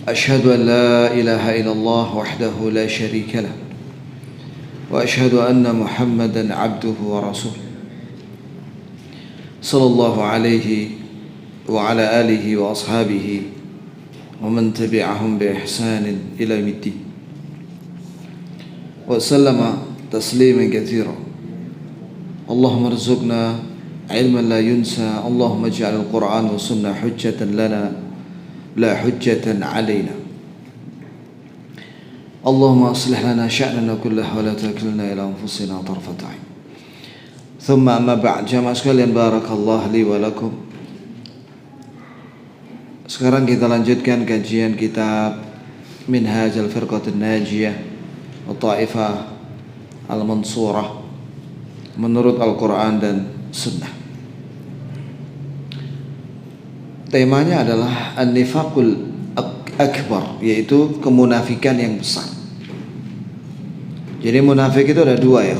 أشهد أن لا إله إلا الله وحده لا شريك له وأشهد أن محمدا عبده ورسوله صلى الله عليه وعلى آله وأصحابه ومن تبعهم بإحسان إلى يوم الدين وسلم تسليما كثيرا. اللهم ارزقنا علما لا ينسى، اللهم اجعل القرآن والسنة حجة لنا لا حجة علينا. اللهم أصلح لنا شأننا كله ولا تكلنا إلى أنفسنا طرفة عين. ثم أما بعد، jamaah sekalian, barakallahu li wa lakum. Sekarang kita lanjutkan kajian kitab Minhaj al-Firqatin Najiyah wa Ta'ifah al-Mansurah menurut Al-Quran dan Sunnah. Temanya adalah An-Nifaqul Akbar, yaitu kemunafikan yang besar. Jadi munafik itu ada dua ya,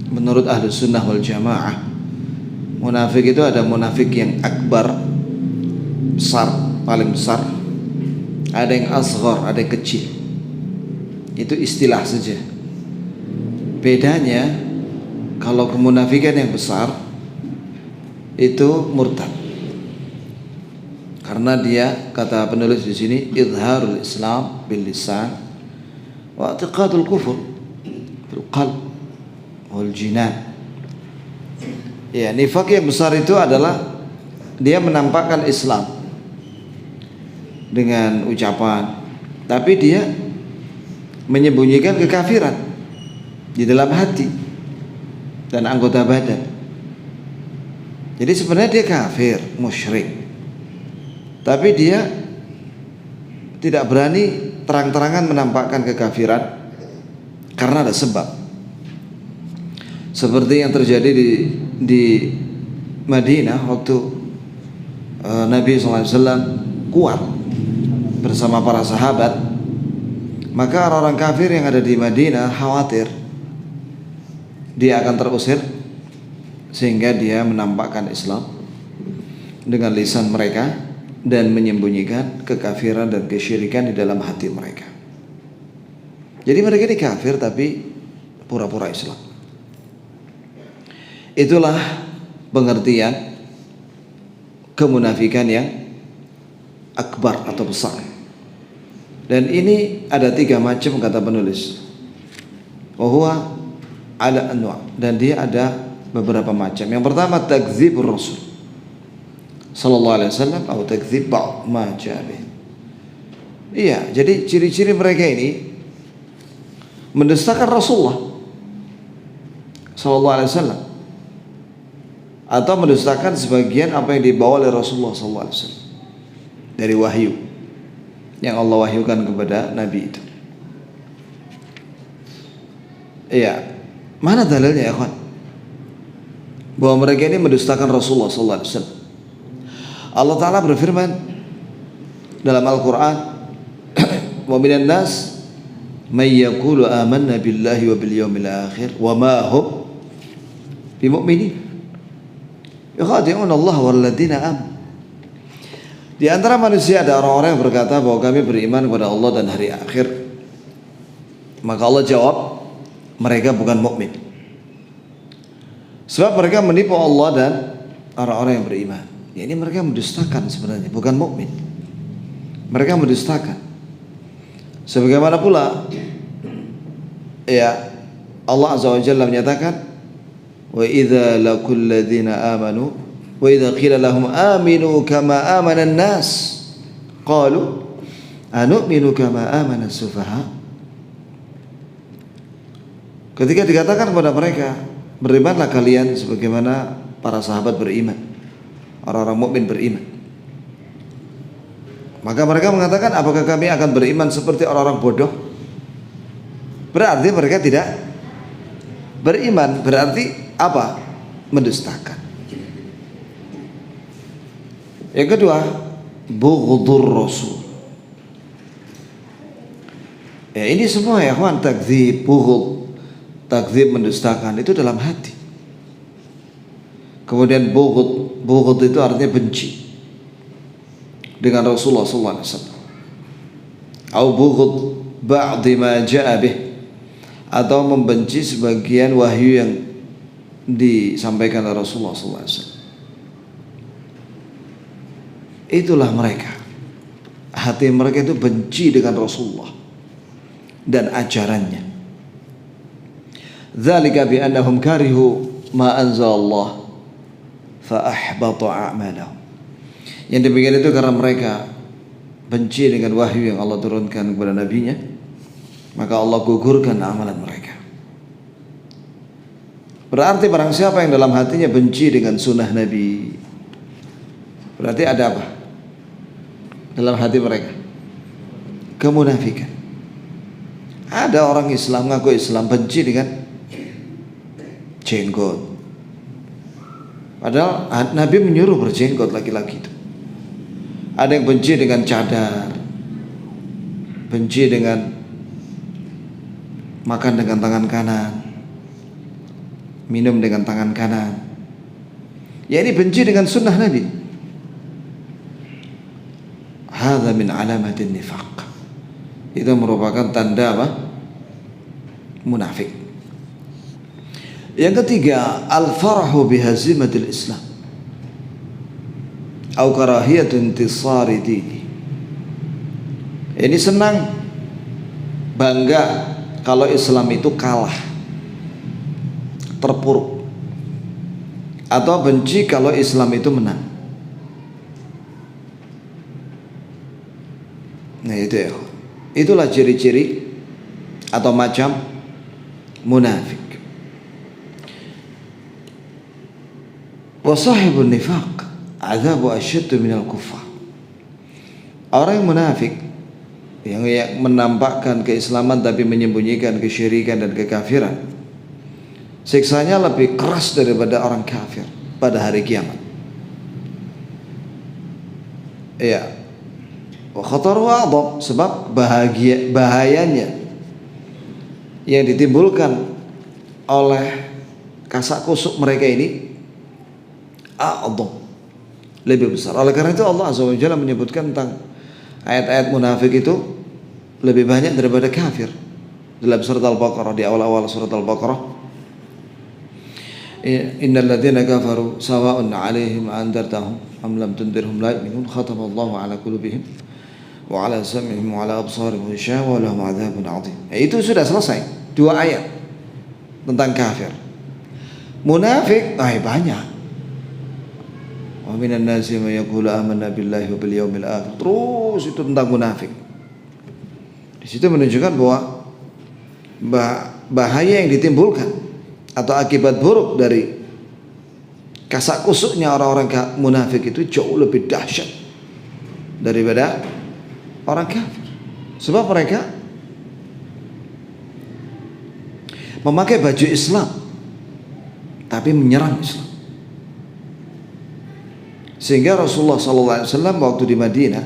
menurut Ahlus Sunnah wal Jamaah. Munafik itu ada munafik yang akbar, besar, paling besar. Ada yang asghar, ada yang kecil. Itu istilah saja. Bedanya, kalau kemunafikan yang besar itu murtad. Karena dia, kata penulis di sini, izharul Islam bil lisan wa i'tiqadul kufur bil qalb wal jinan. Ya, nifaq yang besar itu adalah dia menampakkan Islam dengan ucapan, tapi dia menyembunyikan kekafiran di dalam hati dan anggota badan. Jadi sebenarnya dia kafir, musyrik, tapi dia tidak berani terang-terangan menampakkan kekafiran karena ada sebab. Seperti yang terjadi di Madinah waktu Nabi SAW kuat bersama para sahabat, maka orang-orang kafir yang ada di Madinah khawatir dia akan terusir, sehingga dia menampakkan Islam dengan lisan mereka dan menyembunyikan kekafiran dan kesyirikan di dalam hati mereka. Jadi mereka ini kafir tapi pura-pura Islam. Itulah pengertian kemunafikan yang akbar atau besar. Dan ini ada 3 macam kata penulis. Wahuwa ala anwa', dan dia ada beberapa macam. Yang pertama, takdzibur Rasul sallallahu alaihi wasallam atau takdzib ba'd ma ja'a. Iya, jadi ciri-ciri mereka ini mendustakan Rasulullah sallallahu alaihi wasallam atau mendustakan sebagian apa yang dibawa oleh Rasulullah sallallahu alaihi wasallam dari wahyu yang Allah wahyukan kepada Nabi itu. Iya, mana dalilnya ya kawan, bahwa mereka ini mendustakan Rasulullah sallallahu alaihi wasallam? Allah Ta'ala berfirman dalam Al-Quran, wa minan nas may yaqulu amanna billahi wa bil yawmil akhir wa ma hum bimu'minin yukhadi'un Allah wal ladina amanu. Di antara manusia ada orang-orang yang berkata bahwa kami beriman kepada Allah dan hari akhir. Maka Allah jawab, mereka bukan mukmin. Sebab mereka menipu Allah dan orang-orang yang beriman. Ya, ini mereka mendustakan sebenarnya, bukan mukmin. Mereka mendustakan. Sebagaimana pula ya Allah Azza wa Jalla menyatakan, wa idza laqul ladzina amanu wa idza qila lahum aminu kama amana an-nas qalu anu'minu kama amana as-sufaha. Ketika dikatakan kepada mereka, berimanlah kalian sebagaimana para sahabat beriman, orang-orang mukmin beriman, maka mereka mengatakan, apakah kami akan beriman seperti orang-orang bodoh? Berarti mereka tidak beriman. Berarti apa? Mendustakan. Yang kedua, bughdur Rasul. Ya, ini semua ya kawan, takdzib, bughd, takdzib, mendustakan, itu dalam hati. Kemudian bughd itu artinya benci dengan Rasulullah SAW. au bughd ba'd ma ja'a bih, atau membenci sebagian wahyu yang disampaikan oleh Rasulullah SAW. Itulah mereka. Hati mereka itu benci dengan Rasulullah dan ajarannya. Dzalika bi annahum karihu ma anzalallah fa ahbata a'malahum. Yang demikian itu karena mereka benci dengan wahyu yang Allah turunkan kepada nabinya, maka Allah gugurkan amalan mereka. Berarti barang siapa yang dalam hatinya benci dengan sunnah Nabi, berarti ada apa dalam hati mereka? Kemunafikan. Ada orang Islam ngaku Islam benci dengan jenggot, padahal Nabi menyuruh berjenggot laki-laki itu. Ada yang benci dengan cadar, benci dengan makan dengan tangan kanan, minum dengan tangan kanan. Ya, ini benci dengan sunnah Nabi. Hadza min alamatin nifaq. Itu merupakan tanda apa? Munafik. Yang ketiga, al-farahu bihazimatil Islam au karahiyatu intisari dini. Ini senang, bangga kalau Islam itu kalah, terpuruk, atau benci kalau Islam itu menang. Nah itu ya, itulah ciri-ciri atau macam munafik. Wa sahibun nifaq adzabu asyaddu minal kuffar. Orang yang munafik, yang menampakkan keislaman tapi menyembunyikan kesyirikan dan kekafiran, siksanya lebih keras daripada orang kafir pada hari kiamat. Iya. Wa khataru a'dham, sebab bahayanya yang ditimbulkan oleh kasak kusuk mereka ini a'dham, lebih besar. Oleh karena itu Allah Azza wa Jalla menyebutkan tentang ayat-ayat munafik itu lebih banyak daripada kafir dalam surat Al-Baqarah. Di awal-awal surat Al-Baqarah, innal ladzina kafaru sawa'un 'alaihim anzartahum am lam tundirhum la yu'minun khatamallahu 'ala qulubihim wa 'ala sam'ihim wa 'ala absarihim ghishawa wa lahum 'adzabun 'adzim. Itu sudah selesai, 2 ayat tentang kafir. Munafik banyak. Wa minan nasi may yaqulu amanna billahi wa bil yaumil akhir. Terus itu tentang munafik. Di situ menunjukkan bahwa bahaya yang ditimbulkan atau akibat buruk dari kasak kusuknya orang-orang munafik itu jauh lebih dahsyat daripada orang kafir. Sebab mereka memakai baju Islam tapi menyerang Islam. Sehingga Rasulullah SAW waktu di Madinah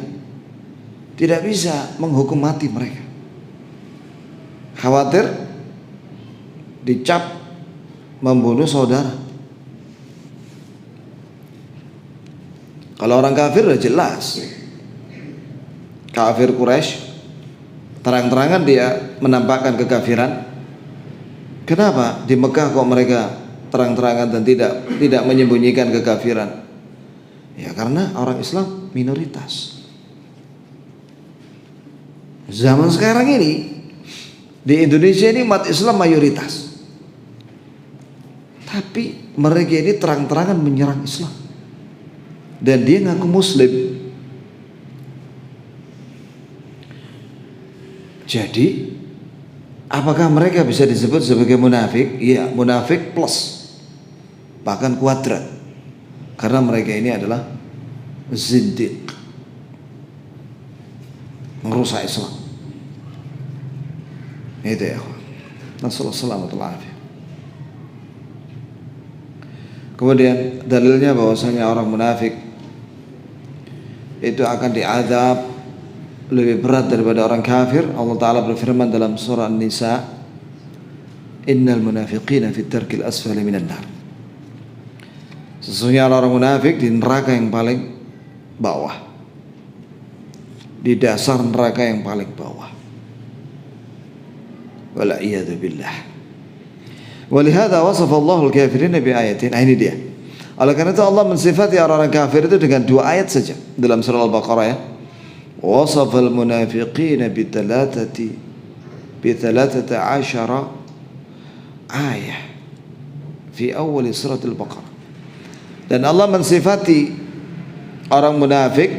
tidak bisa menghukum mati mereka, khawatir dicap membunuh saudara. Kalau orang kafir sudah jelas, kafir Quraisy terang-terangan dia menampakkan kekafiran. Kenapa di Mekah kok mereka terang-terangan dan tidak menyembunyikan kekafiran? Ya karena orang Islam minoritas. Zaman sekarang ini di Indonesia ini umat Islam mayoritas, tapi mereka ini terang-terangan menyerang Islam dan dia ngaku Muslim. Jadi apakah mereka bisa disebut sebagai munafik? Iya, munafik plus, bahkan kuadrat. Karena mereka ini adalah zindiq, merusak Islam. Itu ya. Nasallallahu alaihi. Kemudian dalilnya bahwasanya orang munafik itu akan diazab lebih berat daripada orang kafir. Allah Ta'ala berfirman dalam surah An-Nisa, innal munafiqina fit darkil asfali minan nar. Sesungguhnya orang munafik di neraka yang paling bawah. di dasar neraka yang paling bawah. Wala iyadu billah. Walihada wasafa Allahul kafirin bi ayatin. Ini dia. Oleh karena itu Allah mensifati orang-orang kafir itu dengan 2 ayat saja dalam surah Al-Baqarah ya. Wasafal munafiqina bi 13 ayat fi awal surah Al-Baqarah. Dan Allah mensifati orang munafik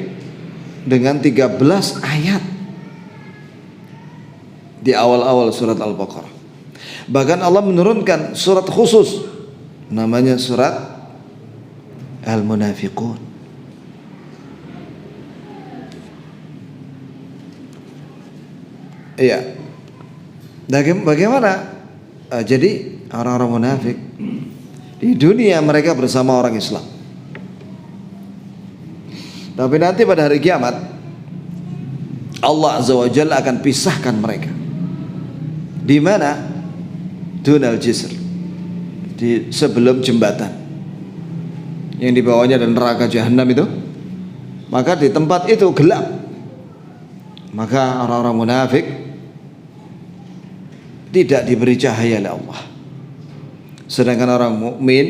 dengan 13 ayat di awal-awal surat Al-Baqarah. Bahkan Allah menurunkan surat khusus namanya surat Al-Munafiqun. Iya. Bagaimana? Jadi orang-orang munafik di dunia mereka bersama orang Islam. Tapi nanti pada hari kiamat Allah Azza wa Jalla akan pisahkan mereka. Di mana? Dunal Jisr, di sebelum jembatan yang di bawahnya ada neraka jahanam itu. Maka di tempat itu gelap. Maka orang-orang munafik tidak diberi cahaya oleh Allah. Sedangkan orang mukmin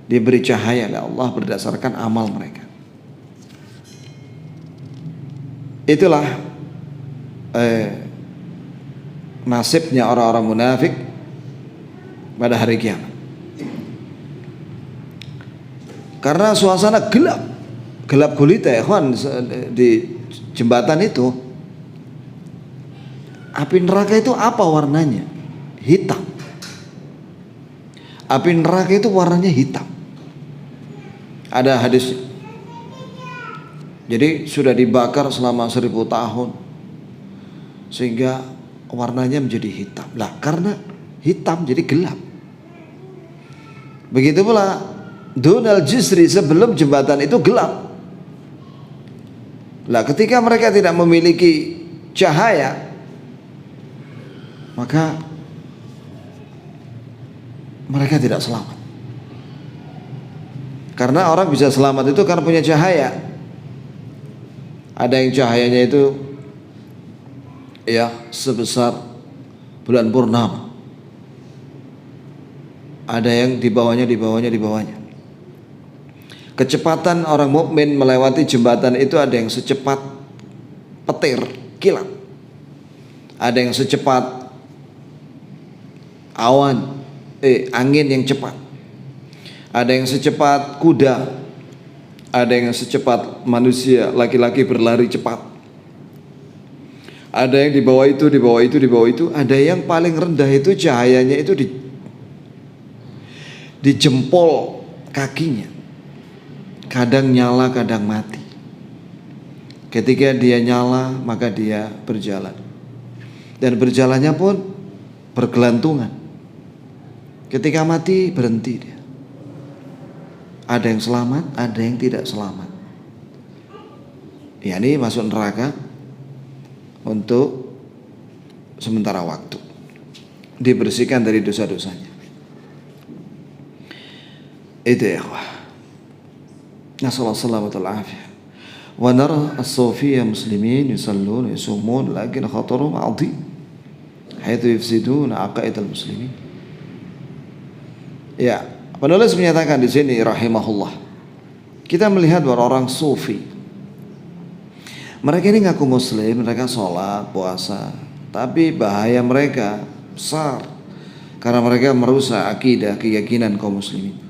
diberi cahaya oleh Allah berdasarkan amal mereka. Itulah nasibnya orang-orang munafik pada hari kiamat. Karena suasana gelap gulita ya kawan, di jembatan itu. Api neraka itu apa warnanya? Hitam. Api neraka itu warnanya hitam. Ada hadisnya. Jadi sudah dibakar selama 1000 tahun sehingga warnanya menjadi hitam. Lah karena hitam jadi gelap. Begitu pula Dunal Jisri sebelum jembatan itu gelap. Lah ketika mereka tidak memiliki cahaya, maka mereka tidak selamat. Karena orang bisa selamat itu karena punya cahaya. Ada yang cahayanya itu ya sebesar bulan purnama. Ada yang di bawahnya. Kecepatan orang mukmin melewati jembatan itu ada yang secepat petir, kilat. Ada yang secepat angin yang cepat. Ada yang secepat kuda. Ada yang secepat manusia laki-laki berlari cepat. Ada yang di bawah itu. Ada yang paling rendah itu cahayanya itu di jempol kakinya. Kadang nyala, kadang mati. Ketika dia nyala, maka dia berjalan. Dan berjalannya pun bergelantungan. Ketika mati, berhenti dia. Ada yang selamat, ada yang tidak selamat. Ya, ini masuk neraka untuk sementara waktu, dibersihkan dari dosa-dosanya. Itu ya ikhwah. Nasallahu salamatul afiyah. Wa nara as-sufiyya muslimin yusallun yasumun lakin khatarum 'azim haitsu yufsiduna aqaid al-muslimin. Ya, penulis menyatakan di sini rahimahullah, kita melihat bahwa orang sufi, mereka ini ngaku muslim, mereka sholat, puasa, tapi bahaya mereka besar karena mereka merusak akidah, keyakinan kaum muslimin.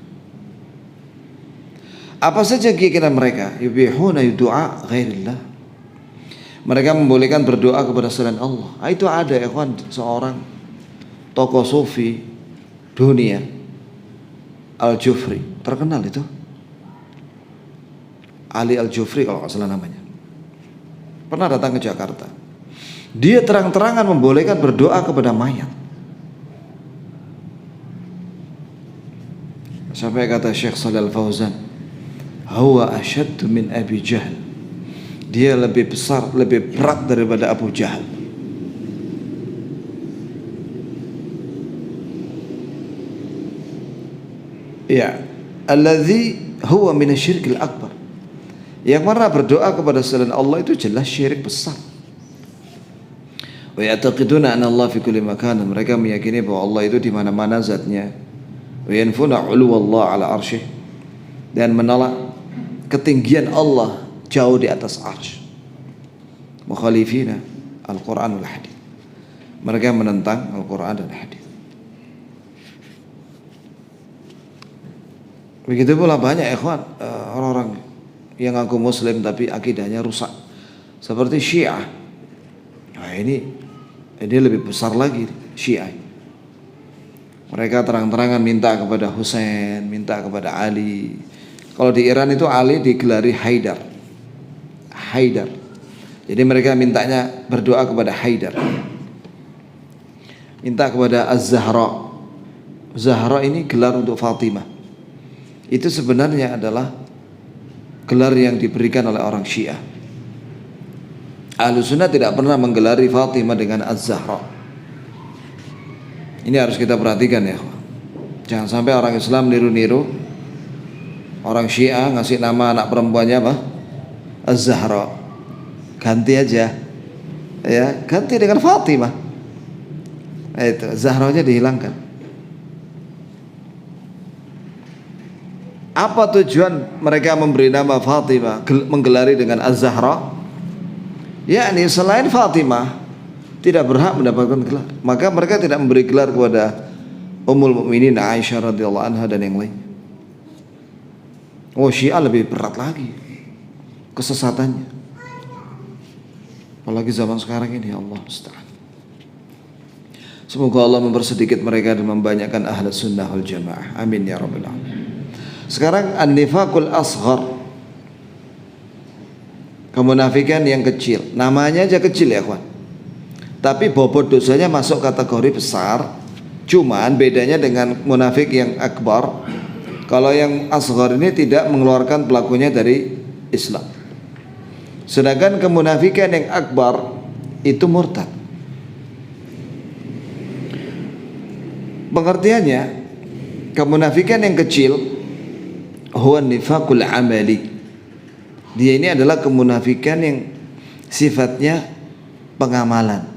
Apa saja keyakinan mereka? Yubihuna du'a ghairillah. Mereka membolehkan berdoa kepada selain Allah. Itu ada ya kawan, seorang tokoh sufi dunia, Al-Jufri, terkenal itu, Ali Al-Jufri kalau nggak salah namanya. Pernah datang ke Jakarta. Dia terang-terangan membolehkan berdoa kepada mayat. Sampai kata Syekh Shalal Fauzan, huwa asyaddu min Abi Jahal. Dia lebih besar, lebih berat daripada Abu Jahal. Ya, alladzi huwa minasyirkil akbar. Yang mana berdoa kepada selain Allah itu jelas syirik besar. Wa ya'taqiduna anna Allah fi kulli makan. Mereka meyakini bahwa Allah itu di mana-mana zatnya. Wa yanfuna 'uluwallah 'ala arsyih. Dan menolak ketinggian Allah jauh di atas arsy. Mukhalifina Al-Qur'an wal hadits. Mereka menentang Al-Qur'an dan hadis. Begitu pula banyak ikhwan orang-orang yang ngaku muslim tapi akidahnya rusak. Seperti Syiah. Nah, ini lebih besar lagi Syiah. Mereka terang-terangan minta kepada Husain, minta kepada Ali. Kalau di Iran itu Ali digelari Haidar. Haidar. Jadi mereka mintanya berdoa kepada Haidar. Minta kepada Az-Zahra. Zahra ini gelar untuk Fatimah. Itu sebenarnya adalah gelar yang diberikan oleh orang Syiah. Ahlussunnah tidak pernah menggelari Fatimah dengan Az-Zahra. Ini harus kita perhatikan ya. Jangan sampai orang Islam niru-niru orang Syiah ngasih nama anak perempuannya apa? Az-Zahra. Ganti aja. Ya, ganti dengan Fatimah. Itu Zahranya dihilangkan. Apa tujuan mereka memberi nama Fatimah, menggelari dengan Az-Zahra? Yakni selain Fatimah tidak berhak mendapatkan gelar. Maka mereka tidak memberi gelar kepada Ummul Mukminin Aisyah radhiyallahu anha dan yang lain. Oh, Syiah lebih berat lagi kesesatannya. Apalagi zaman sekarang ini, Allah musta'an. Semoga Allah mempersedikit mereka dan membanyakkan ahlus sunnah wal jamaah. Amin ya rabbal alamin. Sekarang an-nifaqul asghar, kemunafikan yang kecil. Namanya aja kecil ya kawan, tapi bobot dosanya masuk kategori besar. Cuman bedanya dengan munafik yang akbar, kalau yang asghar ini tidak mengeluarkan pelakunya dari Islam. Sedangkan kemunafikan yang akbar itu murtad. Pengertiannya, kemunafikan yang kecil huwa nifaqul amali. Dia ini adalah kemunafikan yang sifatnya pengamalan.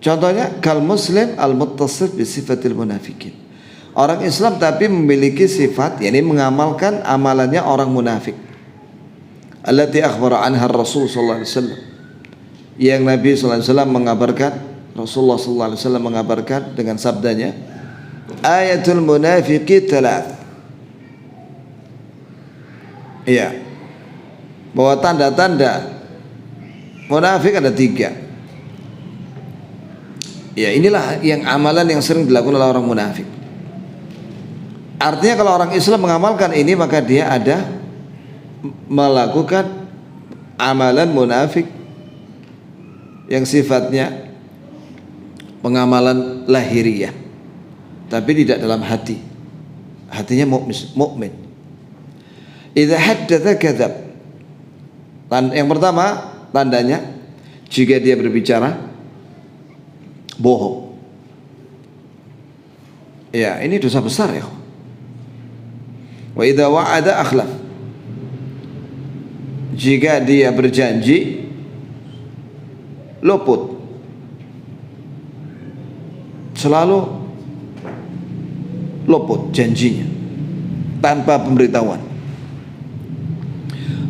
Contohnya kal muslim al muttasif bi sifatil munafikin. Orang Islam tapi memiliki sifat, yakni mengamalkan amalannya orang munafik. Allati akhbara anha Rasul sallallahu alaihi wasallam. Yang Nabi sallallahu alaihi wasallam mengabarkan, Rasulullah sallallahu alaihi wasallam mengabarkan dengan sabdanya, ayatul munafiqi thalath. Iya, bahwa tanda-tanda munafik ada 3. Ya, inilah yang amalan yang sering dilakukan oleh orang munafik. Artinya kalau orang Islam mengamalkan ini, maka dia ada melakukan amalan munafik yang sifatnya pengamalan lahiriah, tapi tidak dalam hati. Hatinya mukmin. Idza haddatsa kadzab. Yang pertama tandanya, jika dia berbicara bohong. Ya, ini dosa besar ya. Wa idza wa'ada akhlaf. Jika dia berjanji luput. Selalu luput janjinya tanpa pemberitahuan.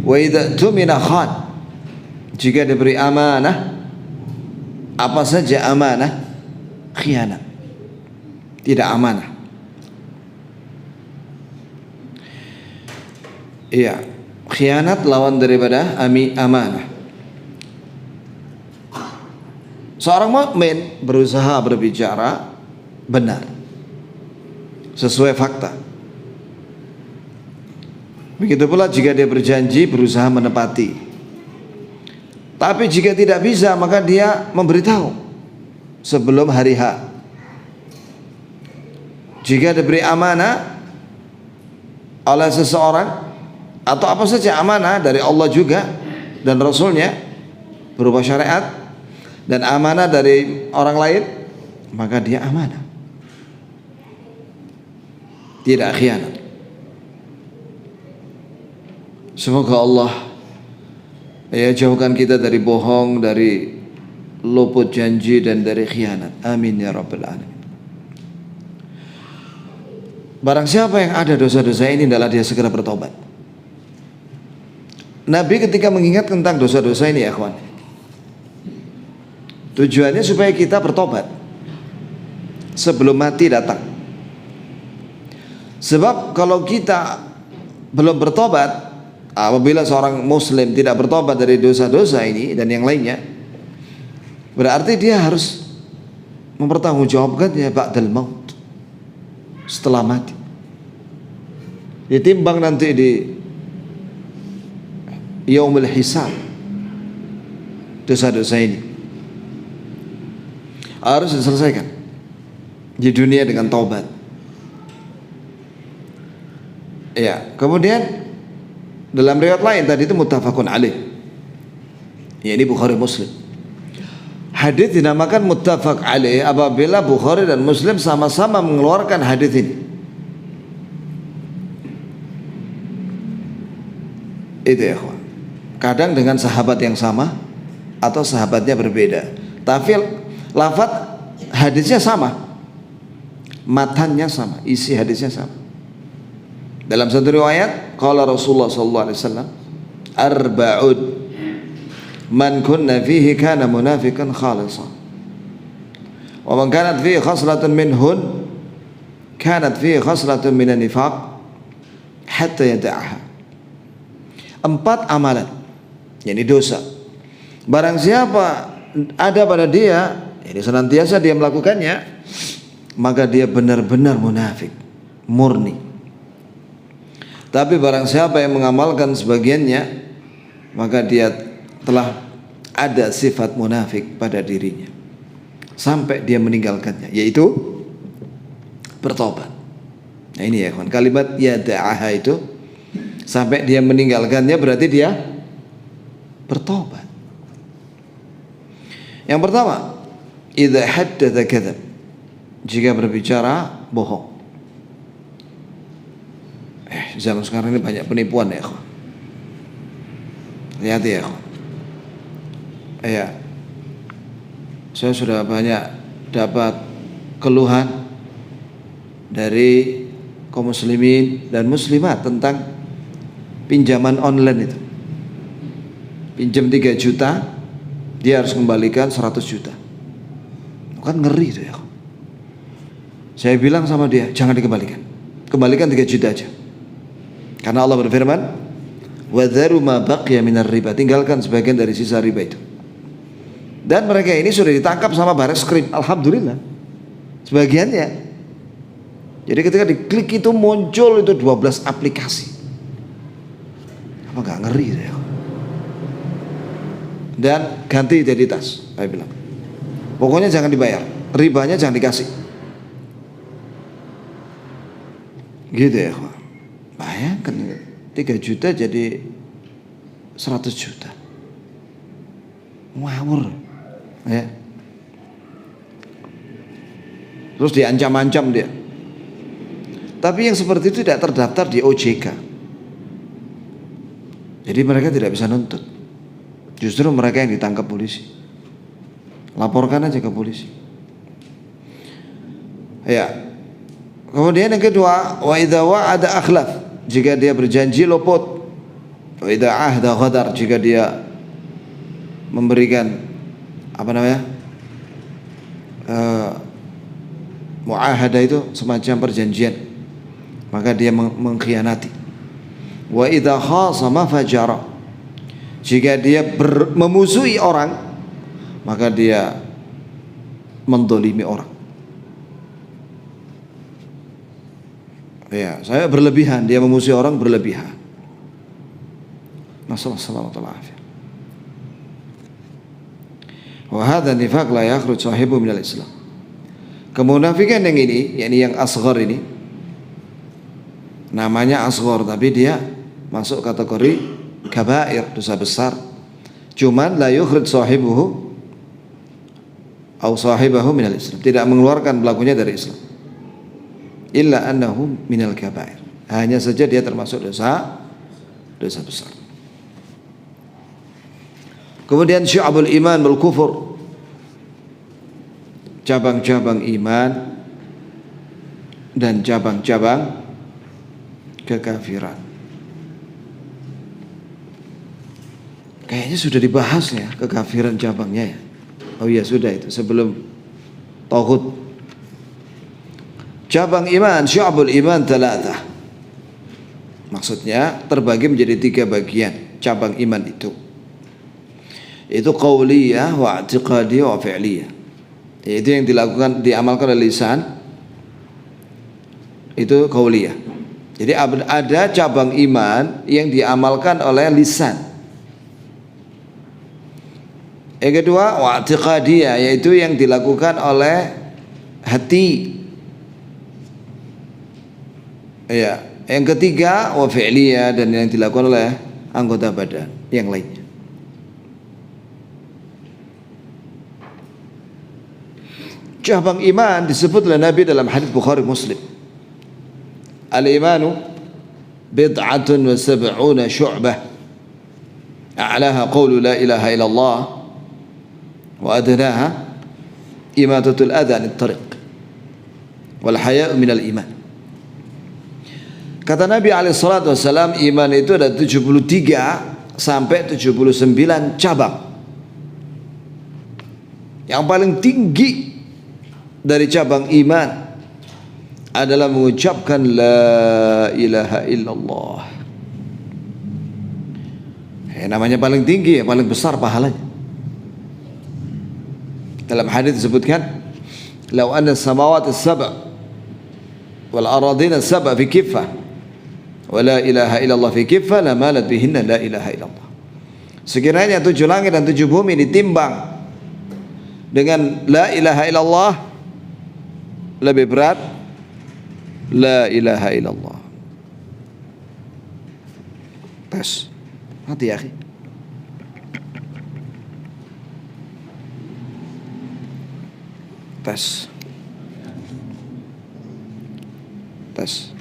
Wa idza tumina khan. Jika diberi amanah, apa saja amanah, khianat, tidak amanah. Iya, khianat lawan daripada amanah. Seorang mukmin berusaha berbicara benar sesuai fakta. Begitu pula jika dia berjanji berusaha menepati. Tapi jika tidak bisa, maka dia memberitahu sebelum hari H. Jika diberi amanah oleh seseorang atau apa saja amanah dari Allah juga dan Rasulnya berupa syariat dan amanah dari orang lain, maka dia amanah, tidak khianat. Semoga Allah jauhkan kita dari bohong, dari luput janji, dan dari khianat. Amin ya rabbal alamin. Barang siapa yang ada dosa-dosa ini, adalah dia segera bertobat. Nabi ketika mengingat tentang dosa-dosa ini, ya kawan, tujuannya supaya kita bertobat sebelum mati datang. Sebab kalau kita belum bertobat, apabila seorang muslim tidak bertobat dari dosa-dosa ini dan yang lainnya, berarti dia harus mempertanggungjawabkannya ba'dal maut, setelah mati. Ditimbang nanti di yaumul hisab, dosa-dosa ini harus diselesaikan di dunia dengan taubat. Ya, kemudian dalam riwayat lain tadi itu muttafaqun alaih, yakni Bukhari Muslim. Hadis dinamakan muttafaq alaih apabila Bukhari dan Muslim sama-sama mengeluarkan hadis ini. Itu ya kawan. Kadang dengan sahabat yang sama atau sahabatnya berbeda, tapi lafaz hadisnya sama, matannya sama, isi hadisnya sama. Dalam satu riwayat, qala Rasulullah sallallahu alaihi wasallam, arba'ud man kunna fihi kana munafiqan khalisan wa man kanat fihi khaslatun minhun kanat fihi khaslatun minan nifaq hatta yada'aha. 4 amalan, yakni dosa, barang siapa ada pada dia, ini senantiasa dia melakukannya, maka dia benar-benar munafik murni. Tapi barang siapa yang mengamalkan sebagiannya, maka dia telah ada sifat munafik pada dirinya sampai dia meninggalkannya, yaitu bertobat. Nah ini ya kawan, kalimat yada'aha itu sampai dia meninggalkannya berarti dia bertobat. Yang pertama, idza haddatsa kadzab, jika berbicara bohong. Zaman sekarang ini banyak penipuan ya kawan. Hati-hati ya kawan. Ya, saya sudah banyak dapat keluhan dari kaum muslimin dan muslimat tentang pinjaman online itu. Pinjam 3 juta, dia harus kembalikan 100 juta. Kan ngeri itu ya. Saya bilang sama dia, jangan dikembalikan, kembalikan 3 juta aja. Karena Allah berfirman, wadharu ma baqiya minar riba, tinggalkan sebagian dari sisa riba itu. Dan mereka ini sudah ditangkap sama Bareskrim, alhamdulillah, sebagiannya. Jadi ketika diklik itu muncul itu 12 aplikasi. Apa gak ngeri ya? Dan ganti identitas, saya bilang. Pokoknya jangan dibayar, ribanya jangan dikasih. Gitu ya. Bayangkan 3 juta jadi 100 juta. Ngawur ya. Terus diancam-ancam dia. Tapi yang seperti itu tidak terdaftar di OJK. Jadi mereka tidak bisa nuntut. Justru mereka yang ditangkap polisi. Laporkan aja ke polisi. Ya. Kemudian yang kedua, wa idza wa'ada akhlaf, jika dia berjanji luput. Wa idza ahda ghadar, jika dia memberikan muahadah itu semacam perjanjian, maka dia mengkhianati. Wa idza khasama fajara, jika dia memusuhi orang, maka dia mendolimi orang. Ya, saya berlebihan, dia memusuhi orang berlebihan. Nasallallahu alaihi wasallam. Wa hadza nifaq la yakhruj sahibu minal Islam. Kemunafikan yang ini, yakni yang asghar ini, namanya asghar tapi dia masuk kategori kabair, dosa besar. Cuman la yukhrij sahibuhu atau sahibahu minal Islam, tidak mengeluarkan pelakunya dari Islam. Illa annahu minal kabair, hanya saja dia termasuk dosa dosa besar. Kemudian syu'abul iman wal kufur, cabang-cabang iman dan cabang-cabang kekafiran. Kayaknya sudah dibahas ya kekafiran cabangnya ya. Oh iya sudah itu sebelum tauhid. Cabang iman, syu'abul iman talatah. Maksudnya terbagi menjadi 3 bagian cabang iman itu. Itu qauliyah wa i'tiqadiyah wa fi'liyah. Yaitu yang dilakukan, diamalkan oleh lisan, itu qauliyah. Jadi ada cabang iman yang diamalkan oleh lisan. Yang kedua wa i'tiqadiyah, yaitu yang dilakukan oleh hati. Ya, yang ketiga wa fi'liyah, dan yang dilakukan oleh anggota badan yang lainnya. Cabang iman disebut oleh Nabi dalam hadis Bukhari Muslim. Al-imanu bid'atun wa sab'una syu'bah. A'laha qawlu la ilaha illallah wa adnaha imatatul adha 'anit tariq wal haya'u minal iman. Kata Nabi alaihi salatu wasallam, iman itu ada 73 sampai 79 cabang. Yang paling tinggi dari cabang iman adalah mengucapkan la ilaha illallah. Namanya paling tinggi ya, paling besar pahalanya. Dalam hadis disebutkan, "Lau anna samawati as-sab' wal aradina as-sab' fi kiffah wa la ilaha illallah fi kiffah lamalat bihinna la ilaha illallah." Sekiranya 7 langit dan 7 bumi ditimbang dengan la ilaha illallah, lebih berat la ilaha illallah. Tes hati ya akhi. Tes tes.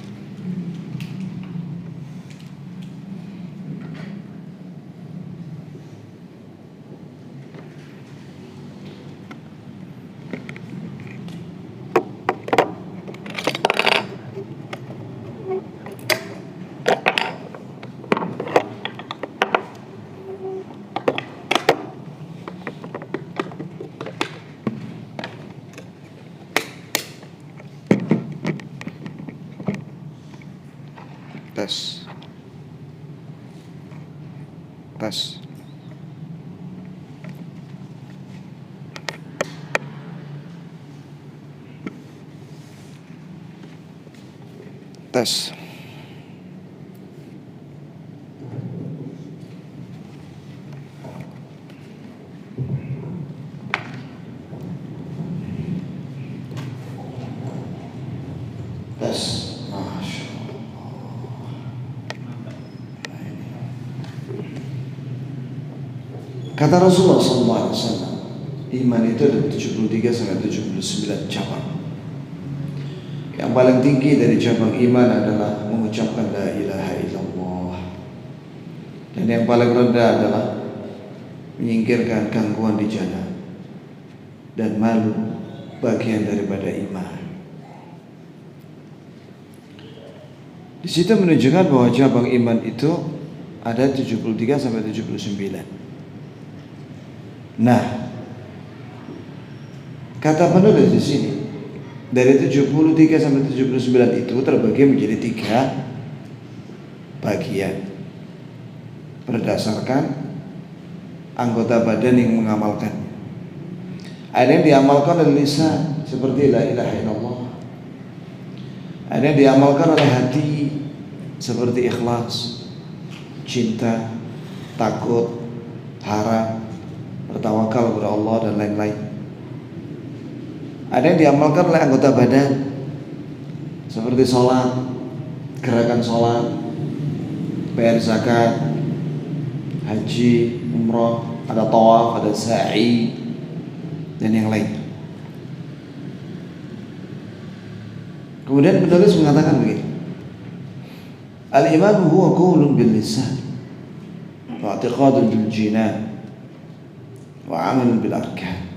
Kata Rasulullah SAW, iman itu ada 73 sampai 79 cabang. Yang paling tinggi dari cabang iman adalah mengucapkan la ilaha illallah. Dan yang paling rendah adalah menyingkirkan gangguan di jalan dan malu, bagian daripada iman. Di situ menunjukkan bahwa cabang iman itu ada 73 sampai 79. Nah, kata penulis di sini, dari 73 sampai 79 itu terbagi menjadi 3 bagian berdasarkan anggota badan yang mengamalkan. Ada yang diamalkan oleh lisan seperti la ilaha illallah. Ada yang diamalkan oleh hati seperti ikhlas, cinta, takut, harap, bertawakal kepada Allah dan lain-lain. Ada yang diamalkan oleh anggota badan seperti sholat, gerakan sholat, bayar zakat, haji, umrah, ada tawaf, ada sa'i, dan yang lain. Kemudian penulis mengatakan begini, Al-iman huwa qaulun bil lisan wa i'tiqadun bil jinan wa amalun bil arkan.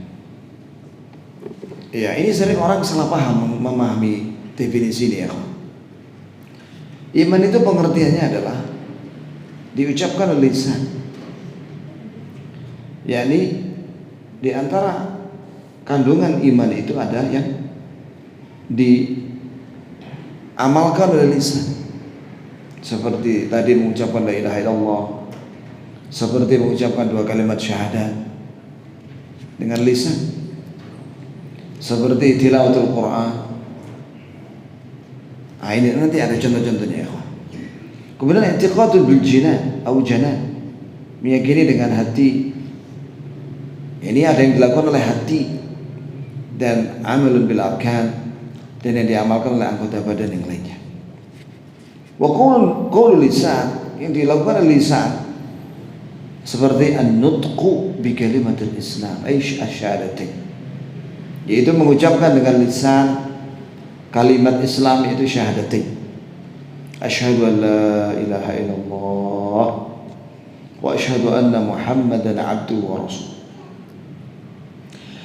Ya, ini sering orang salah paham memahami definisi ini ya. Iman itu pengertiannya adalah diucapkan oleh lisan. yakni di antara kandungan iman itu ada yang diamalkan oleh lisan, seperti tadi mengucapkan la ilaha illallah, seperti mengucapkan 2 kalimat syahadat dengan lisan, seperti tilawatul Quran. Nah, ini nanti ada contoh-contohnya ya. Kemudian i'tiqadul bil jinan atau janan, meyakini dengan hati. Ini ada yang dilakukan oleh hati, dan amalun bil arkan, dan yang diamalkan oleh anggota badan yang lainnya. Wa qaulul lisan, yang dilakukan oleh lisan, seperti an-nutqu bi kalimatil Islam, asyhadatain, yaitu mengucapkan dengan lisan kalimat Islam, yaitu syahadatain. Asyhadu an la ilaha illallah wa asyhadu anna Muhammadan abduhu wa rasuluh.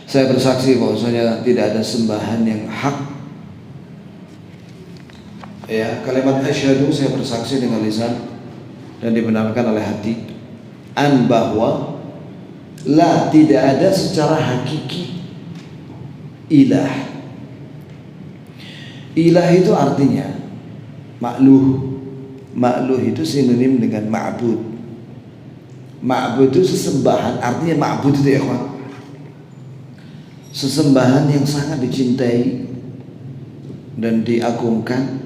Saya bersaksi bahwasanya tidak ada sembahan yang hak. Ya, kalimat asyhadu saya bersaksi dengan lisan dan dibenarkan oleh hati, an bahwa la tidak ada secara hakiki ilah. Ilah itu artinya makluh. Makluh itu sinonim dengan ma'bud. Ma'bud itu sesembahan, artinya ma'bud itu ya kawan, sesembahan yang sangat dicintai dan diagungkan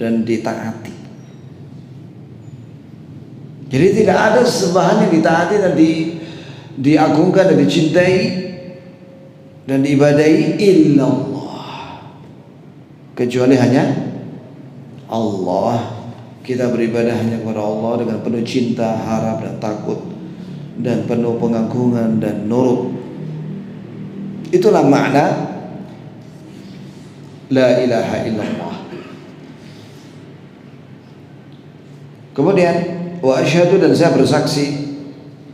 dan ditaati. Jadi tidak ada sesembahan yang ditaati dan diagungkan dan dicintai dan diibadahi illallah, kecuali hanya Allah. Kita beribadah hanya kepada Allah dengan penuh cinta, harap dan takut, dan penuh pengagungan dan nurut. Itulah makna la ilaha illallah. Kemudian wa asyhadu, dan saya bersaksi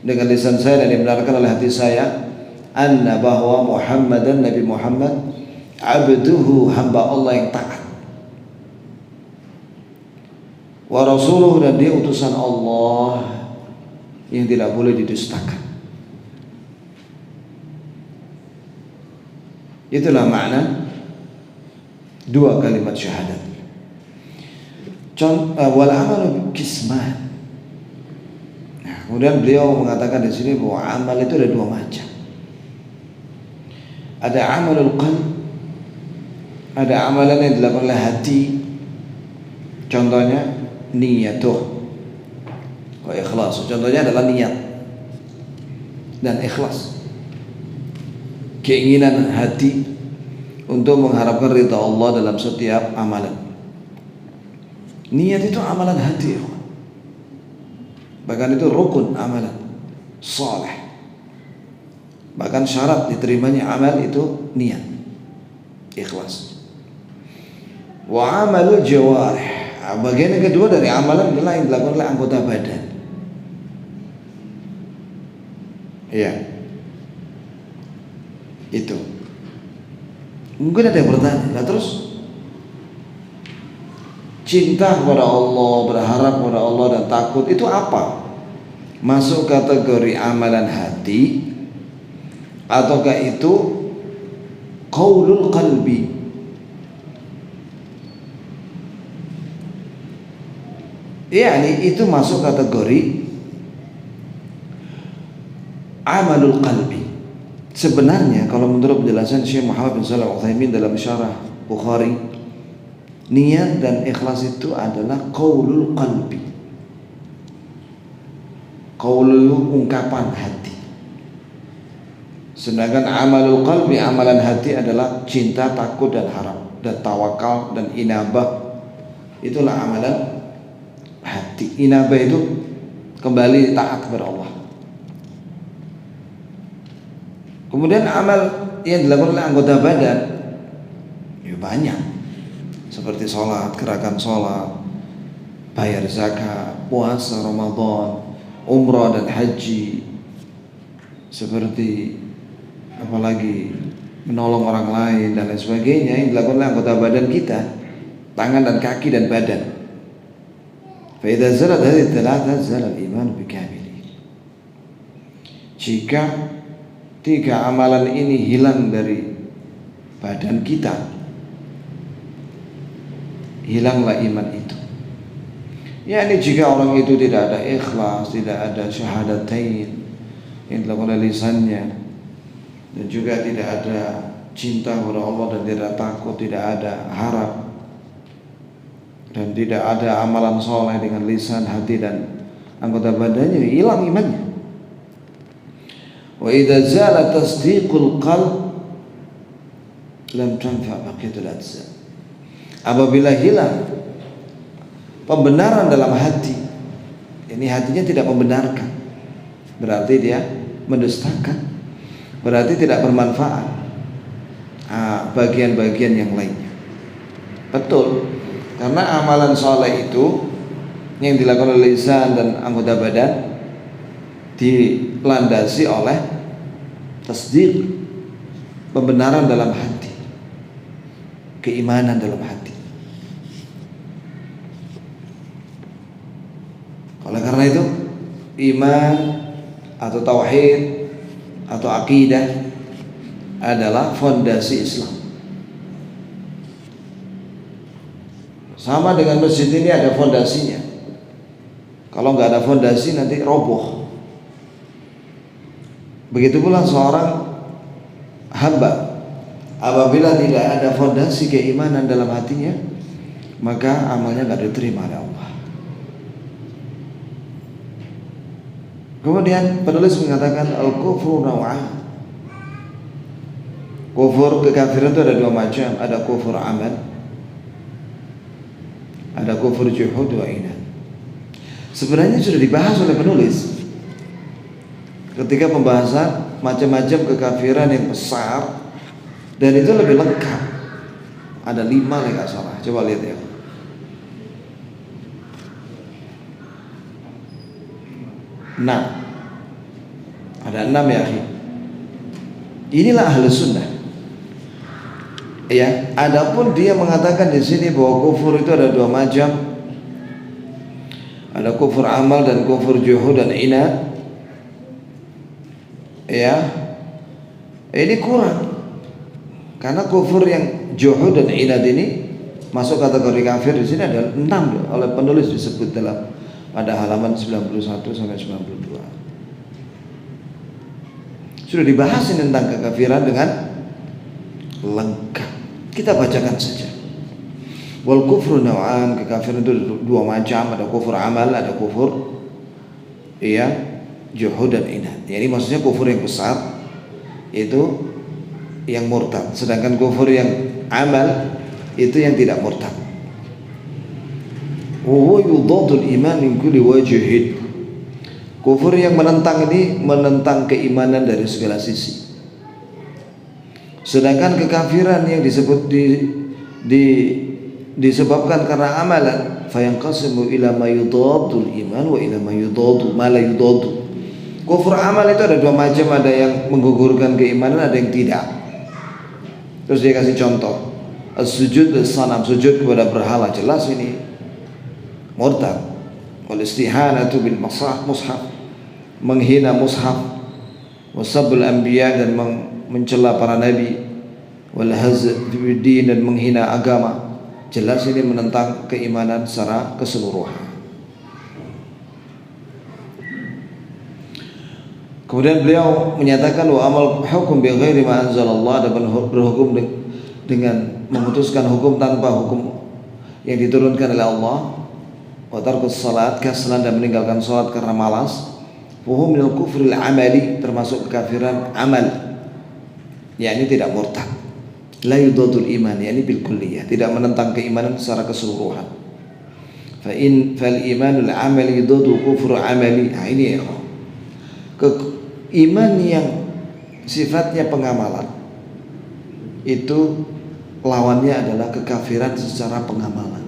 dengan lisan saya dan dibenarkan oleh hati saya, anna bahwa Muhammadan, Nabi Muhammad, abduhu, hamba Allah yang taat, wa rasuluh, dan dia utusan Allah yang tidak boleh didustakan. Itulah makna 2 kalimat syahadat. Wal amalu kisman. Nah, kemudian beliau mengatakan di sini bahwa amal itu ada 2 macam. Ada amalul qalb, ada amalan yang dilakukan oleh hati. Contohnya niyatuh wa ikhlas. Contohnya adalah niat dan ikhlas, keinginan hati untuk mengharapkan ridha Allah dalam setiap amalan. Niat itu amalan hati, bahkan itu rukun amalan saleh. Bahkan syarat diterimanya amal itu niat, ikhlas. Wa amalul jawarih, bagian yang kedua dari amalan adalah yang dilakukan oleh anggota badan. Iya, itu. Mungkin ada yang bertanya, nah terus cinta kepada Allah, berharap kepada Allah dan takut itu apa? Masuk kategori amalan hati ataukah itu qaulul qalbi? Yani itu masuk kategori amalul qalbi. Sebenarnya kalau menurut penjelasan Syekh Muhammad bin Shalih Al-Utsaimin dalam syarah Bukhari, niat dan ikhlas itu adalah qaulul qalbi. Qaulul, ungkapan hati. Sedangkan amalul qalbi, amalan hati adalah cinta, takut dan harap, dan tawakal dan inabah. Itulah amalan hati. Inabah itu kembali taat kepada Allah. Kemudian amal yang dilakukan oleh anggota badan ya banyak, seperti sholat, gerakan sholat, bayar zakat, puasa Ramadan, umrah dan haji, seperti apalagi menolong orang lain dan lain sebagainya yang dilakukan oleh anggota badan kita, tangan dan kaki dan badan. Fa idza zalat hadhihi thalatha zala al-iman bikamili. Jika tiga amalan ini hilang dari badan kita, hilanglah iman itu. Yani jika orang itu tidak ada ikhlas, tidak ada syahadatain yang dilakukan oleh lisannya, dan juga tidak ada cinta kepada Allah dan tidak takut, tidak ada harap, dan tidak ada amalan soleh dengan lisan, hati dan anggota badannya, hilang imannya. Wa idza zala tasdiqul qalb lam tanfa baqiyatul ajza. Apabila hilang pembenaran dalam hati, ini hatinya tidak membenarkan, berarti dia mendustakan, berarti tidak bermanfaat bagian-bagian yang lainnya. Betul, karena amalan soleh itu yang dilakukan oleh lisan dan anggota badan dilandasi oleh tasdiq, pembenaran dalam hati, keimanan dalam hati. Oleh karena itu, iman atau tauhid atau akidah adalah fondasi Islam. Sama dengan masjid ini ada fondasinya. Kalau nggak ada fondasi nanti roboh. Begitu pula seorang hamba, apabila tidak ada fondasi keimanan dalam hatinya, maka amalnya nggak diterima oleh Allah. Kemudian penulis mengatakan al-kufru naw'an. Kufur, kekafiran itu ada dua macam, ada kufur amal, ada kufur juhud wa inad. Sebenarnya sudah dibahas oleh penulis ketika pembahasan macam-macam kekafiran yang besar, dan itu lebih lengkap. Ada 5 nih nggak salah. Coba lihat ya. Nah, ada 6 ya. Inilah ahli sunnah. Ya, adapun dia mengatakan di sini bahwa kufur itu ada 2 macam. Ada kufur amal dan kufur juhud dan inad. Ya, ini kurang. Karena kufur yang juhud dan inad ini masuk kategori kafir di sini ada 6 oleh penulis disebut dalam pada halaman 91 sampai 92. Sudah dibahas ini tentang kekafiran dengan lengkap. Kita bacakan saja. Wal kufru naw'an, kekafiran itu 2 macam, ada kufur amal, ada kufur juhud dan inad. Jadi maksudnya kufur yang besar itu yang murtad, sedangkan kufur yang amal itu yang tidak murtad. Wa yudadul iman min kulli wajhin. Kufur yang menentang ini menentang keimanan dari segala sisi. Sedangkan kekafiran yang disebut disebabkan karena amalan, fayanqasimu ila ma yudadul iman wa ila ma yudadu ma la yudadu. Kufur amal itu ada 2 macam, ada yang menggugurkan keimanan, ada yang tidak. Terus dia kasih contoh, as-sujud lis-sanam, sujud kepada berhala, jelas ini murtad. Wal istihanatu bil mushaf, menghina mushaf, wasabbul anbiya, dan mencela para nabi, wal hazd bid-din, dan menghina agama. Jelas ini menentang keimanan secara keseluruhan. Kemudian beliau menyatakan wa amal hukum bi ghairi ma anzalallah, ada berhukum dengan memutuskan hukum tanpa hukum yang diturunkan oleh Allah. Wa tarkus salat, kaslan, dan meninggalkan salat karena malas. Wa hum minal kufril amali, termasuk kekafiran amal, yakni tidak murtad. La yudadul iman, yakni bil kulliyah, tidak menentang keimanan secara keseluruhan. Fal imanul amali yudadu kufru amali. Nah, ini ya, iman yang sifatnya pengamalan itu lawannya adalah kekafiran secara pengamalan.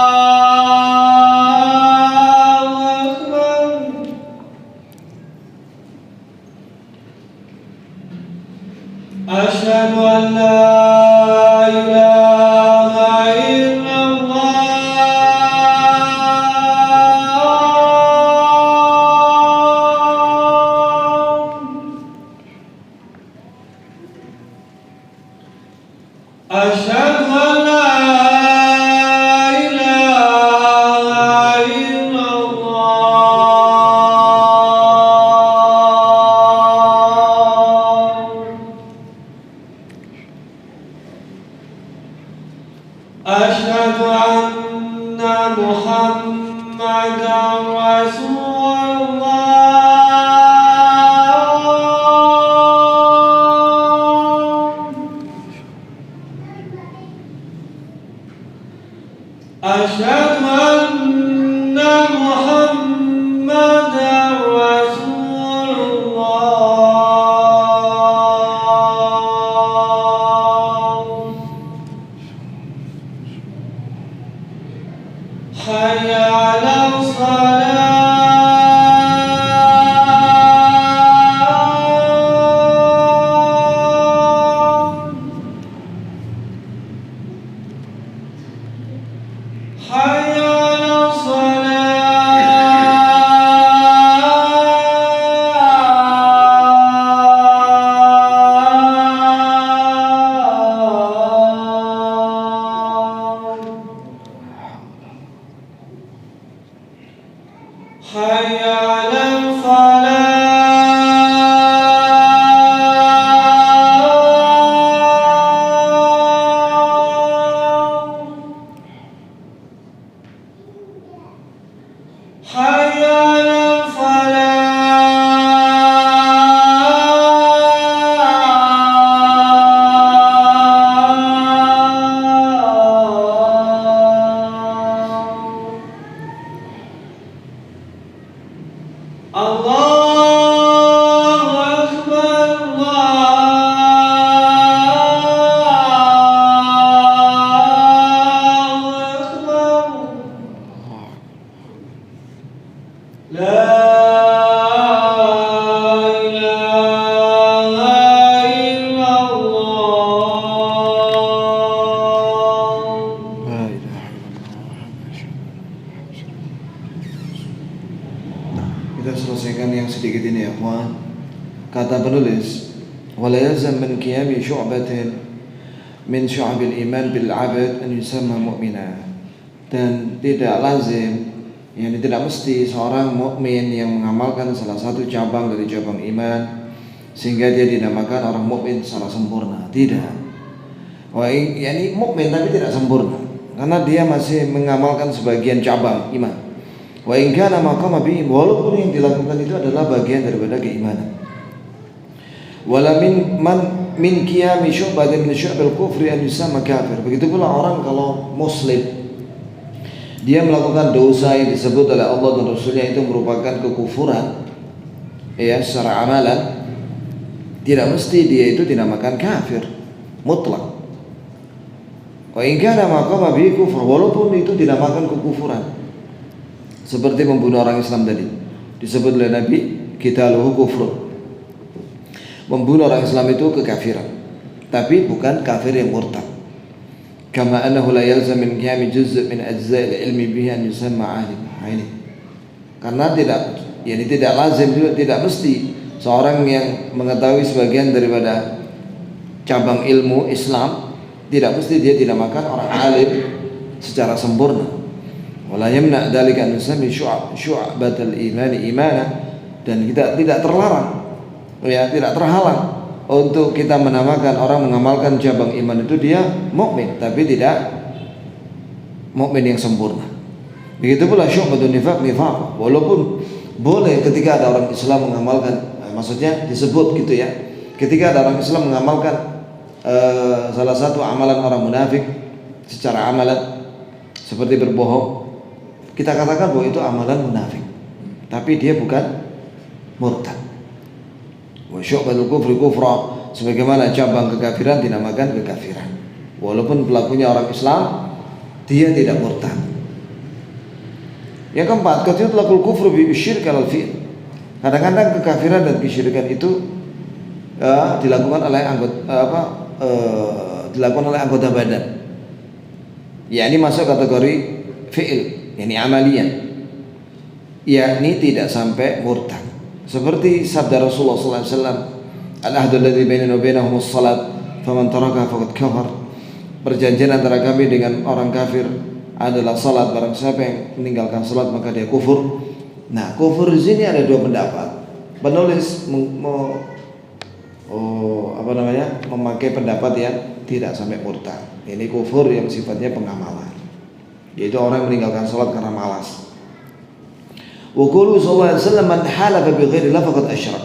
Muhammadar Rasulullah. Asyhadu anna Muhammadar Rasulullah. Hayya 'alal salat. Hayya 'alal salat. Hayya 'alal falah. Hayya 'alal falah. Allahu Akbar, Allahu Akbar. La ilaha illallah. La ilaha illallah. Kita selesaikan yang sedikit ini ya kawan. Kata penulis, wala yazam min qiyami syu'batin min syu'abil iman bil 'abd an yusamma mu'mina. Dan tidak lazim, yani tidak mesti seorang mukmin yang mengamalkan salah satu cabang dari cabang iman sehingga dia dinamakan orang mukmin secara sempurna. Tidak. Yani mukmin tapi tidak sempurna karena dia masih mengamalkan sebagian cabang iman. Wa in kana ma qama bihi, walaupun yang dilakukan itu adalah bagian daripada keimanan. Wala min qiyami syu'batin min syu'bil kufri an yusamma kafir. Begitu pula orang kalau muslim dia melakukan dosa yang disebut oleh Allah dan Rasulnya itu merupakan kekufuran ya secara amalan, tidak mesti dia itu dinamakan kafir mutlak. Wa in kana ma qama bihi kufr, walaupun itu dinamakan kekufuran. Seperti membunuh orang Islam tadi disebut oleh Nabi qitaluhu kufrun. Membunuh orang Islam itu kekafiran, tapi bukan kafir yang murtad. Kama annahu la yalzam min qiyami juz' min ajza'il ilmi bihi an yusamma alim. Ini karena tidak lazim juga, tidak mesti seorang yang mengetahui sebagian daripada cabang ilmu Islam tidak mesti dia dinamakan orang alim secara sempurna. Wala yamna dzalika an yusammi syu'batal imani imana, dan kita tidak terlarang ya, tidak terhalang untuk kita menamakan orang mengamalkan cabang iman itu dia mukmin tapi tidak mukmin yang sempurna. Begitu pula syu'batun nifaq, walaupun boleh ketika ada orang Islam mengamalkan, maksudnya disebut gitu ya, ketika ada orang Islam mengamalkan salah satu amalan orang munafik secara amalan seperti berbohong, kita katakan bahwa itu amalan munafik tapi dia bukan murtad. Wa syu'batul kufri kufra, sebagaimana cabang kekafiran dinamakan kekafiran walaupun pelakunya orang Islam, dia tidak murtad. Yang keempat, qatlul kufru bi syirk al fi'l. Kadang-kadang kekafiran dan kesyirikan itu dilakukan oleh anggota badan. Ya, ini masuk kategori fi'il, yakni amalian, yakni tidak sampai murtad. Seperti sabda Rasulullah sallallahu alaihi wasallam, al-ahdu alladzi bainana wa bainahum as-salat, faman taraka faqad kafar. Perjanjian antara kami dengan orang kafir adalah salat, barang siapa yang meninggalkan salat maka dia kufur. Nah, kufur di sini ada dua pendapat. Penulis memakai pendapat yang tidak sampai murtad. Ini kufur yang sifatnya pengamalan. yaitu orang yang meninggalkan salat karena malas. Wa qulu sallallahu alaihi wasallam man halafa bi ghairi Allah faqad asyrak.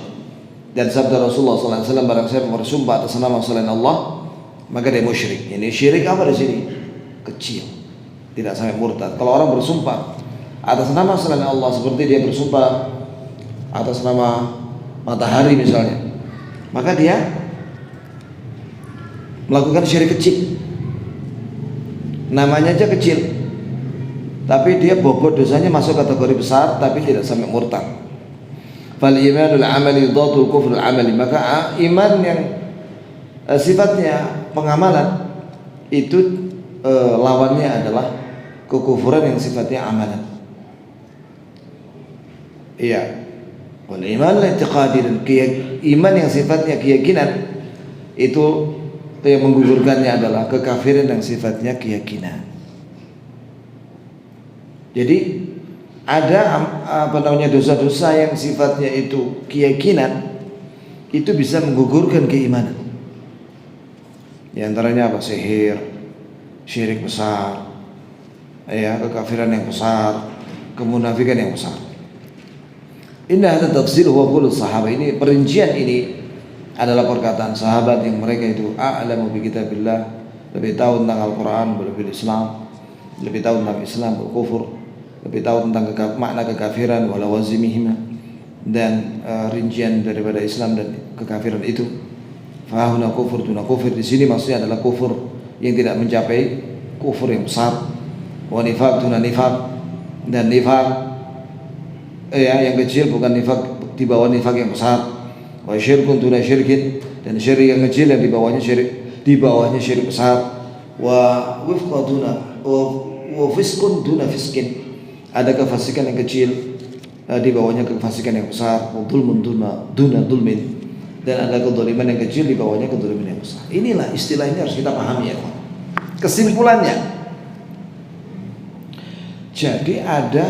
Dan sabda Rasulullah sallallahu alaihi wasallam, barang siapa bersumpah atas nama selain Allah, maka dia musyrik. Ini syirik apa di sini? Kecil, tidak sampai murtad. Kalau orang bersumpah atas nama selain Allah, seperti dia bersumpah atas nama matahari misalnya, maka dia melakukan syirik kecil. Namanya aja kecil, tapi dia bobot dosanya masuk kategori besar, tapi tidak sampai murtad. Fal imanul amali dhatul kufrul amali, maka iman yang sifatnya pengamalan itu lawannya adalah kekufuran yang sifatnya amalan. Iya. Wal iman i'tiqadi, dan iman yang sifatnya keyakinan itu yang menggugurkannya adalah kekafiran yang sifatnya keyakinan. Jadi ada dosa-dosa yang sifatnya itu keyakinan, itu bisa menggugurkan keimanan. Di antaranya apa? Sihir, syirik besar, ya, kekafiran yang besar, kemunafikan yang besar. Inna hadza tafsir wa qul sahabat, ini perincian ini adalah perkataan sahabat yang mereka itu a'lamu bi kitabillah, lebih tahu tentang Al-Qur'an, lebih Islam, lebih tahu tentang Islam, kufur, lebih tahu tentang makna kekafiran wala wazimihima, dan rincian daripada Islam dan kekafiran itu. Fahuna kufur tuna kufur, di sini maksudnya adalah kufur yang tidak mencapai kufur yang besar. Wa nifaq tuna nifaq, dan nifaq yang kecil, bukan nifaq di bawah nifaq yang besar. Wa syirkun tuna syirkin, dan syirik yang kecil yang di bawahnya syirik besar. Wa wifqa tuna wa fiskun tuna fiskin, ada kefasikan yang kecil di bawahnya kefasikan yang besar. Wa dzulmun tuna dzulmin, dan ada kedzaliman yang kecil di bawahnya kedzaliman yang besar. Inilah istilah ini harus kita pahami, ya. Kesimpulannya, jadi ada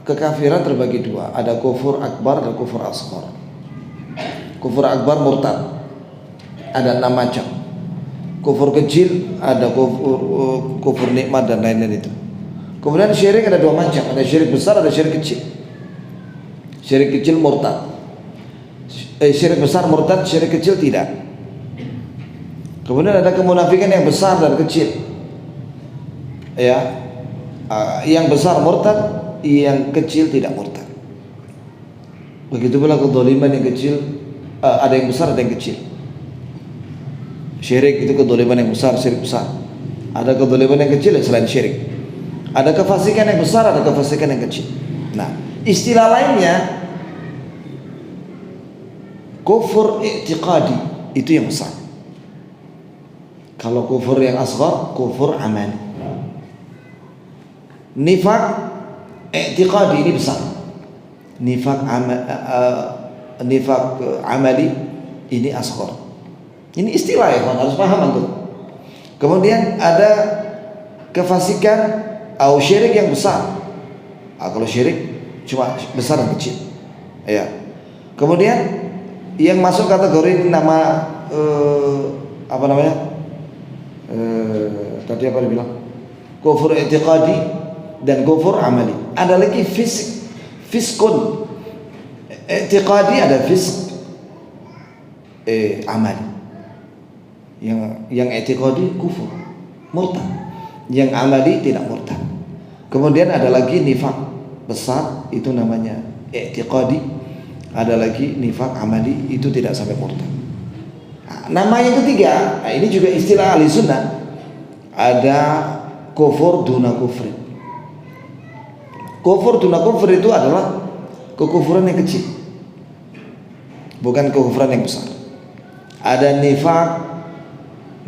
kekafiran terbagi dua, ada kufur akbar dan kufur asghar. Kufur akbar murtad, ada 6 macam. Kufur kecil ada kufur nikmat dan lain-lain itu. Kemudian syirik ada 2 macam, ada syirik besar, ada syirik kecil. Syirik kecil murtad, syirik besar murtad, syirik kecil tidak. Kemudian ada kemunafikan yang besar dan kecil, ya. Yang besar murtad, yang kecil tidak murtad. Begitu pula kedzaliman yang kecil, ada yang besar ada yang kecil. Syirik itu kedzaliman yang besar, syirik besar. Ada kedzaliman yang kecil selain syirik. Ada kefasikan yang besar, ada kefasikan yang kecil. Nah, istilah lainnya kufur i'tiqadi, itu yang besar. Kalau kufur yang asghar, kufur amali. Nifaq i'tiqadi ini besar. Nifaq amali ini asghar. Ini istilah, ya, harus paham antum. Kemudian ada kefasikan atau syirik yang besar. Kalau syirik cuma besar dan kecil, ya. Kemudian yang masuk kategori nama apa namanya? Tadi apa dibilang? Kufur i'tiqadi dan kufur amali. Ada lagi fiskun. I'tiqadi ada fisk amali. Yang i'tiqadi kufur, murtad. Yang amali tidak murtad. Kemudian ada lagi nifaq besar, itu namanya i'tiqadi. Ada lagi nifaq amali, itu tidak sampai murtad. Nama yang ketiga, ini juga istilah ahli sunnah, ada kufur duna kufri. Kufur duna kufri itu adalah kekufuran yang kecil, bukan kekufuran yang besar. Ada nifaq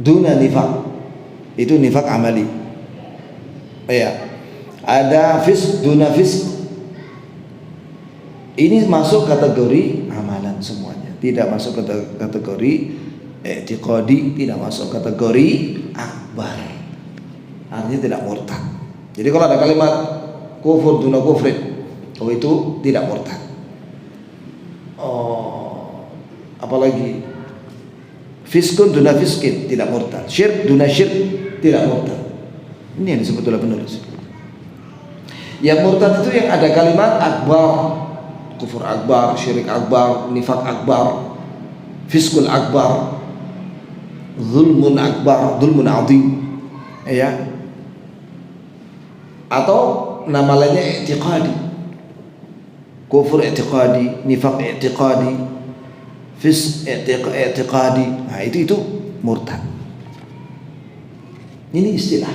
duna nifaq, itu nifaq amali, ya. Ada fisk duna fisk, ini masuk kategori amalan semuanya, tidak masuk kategori i'tiqadi, tidak masuk kategori akbar, artinya tidak murtad. Jadi kalau ada kalimat kufur duna kufrin, itu tidak murtad. Apalagi fiskun duna fiskin, tidak murtad. Syirk duna syirk, tidak murtad. Ini yang disebut oleh penulis. Yang murtad itu yang ada kalimat akbar, kufur akbar, syirik akbar, nifak akbar, fiskul akbar, zulmun akbar, zulmun azim, ya. Atau nama lainnya i'tiqadi, kufur i'tiqadi, nifak i'tiqadi, fisk i'tiqadi. Nah, itu murtad. Ini istilah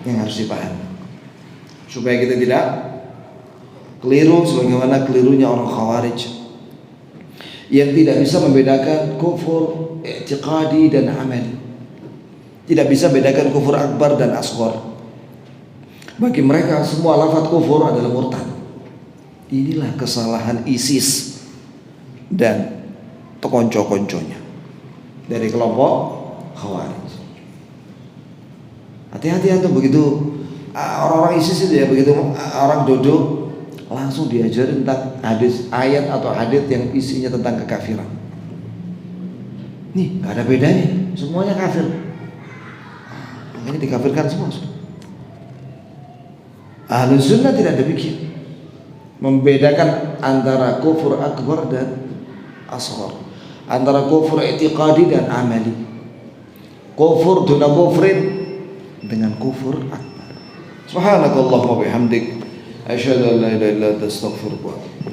yang harus dipahami supaya kita tidak keliru sebagaimana kelirunya orang Khawarij yang tidak bisa membedakan kufur i'tiqadi dan amali, tidak bisa bedakan kufur akbar dan asghar. Bagi mereka semua lafaz kufur adalah murtad. Inilah kesalahan ISIS dan konco-konconya dari kelompok Khawarij. Hati-hati antum begitu orang-orang ISIS itu ya, begitu orang duduk langsung diajarin tentang hadis, ayat atau hadis yang isinya tentang kekafiran. Nih, nggak ada bedanya, semuanya kafir. Makanya dikafirkan semua. Ahlus sunnah tidak demikian, membedakan antara kufur akbar dan asghar, antara kufur i'tiqadi dan amali, kufur duna kufrin dengan kufur akbar. Subhanakallahumma bihamdik, asyhadu an la ilaha illa anta, astaghfiruka wa atubu ilaik.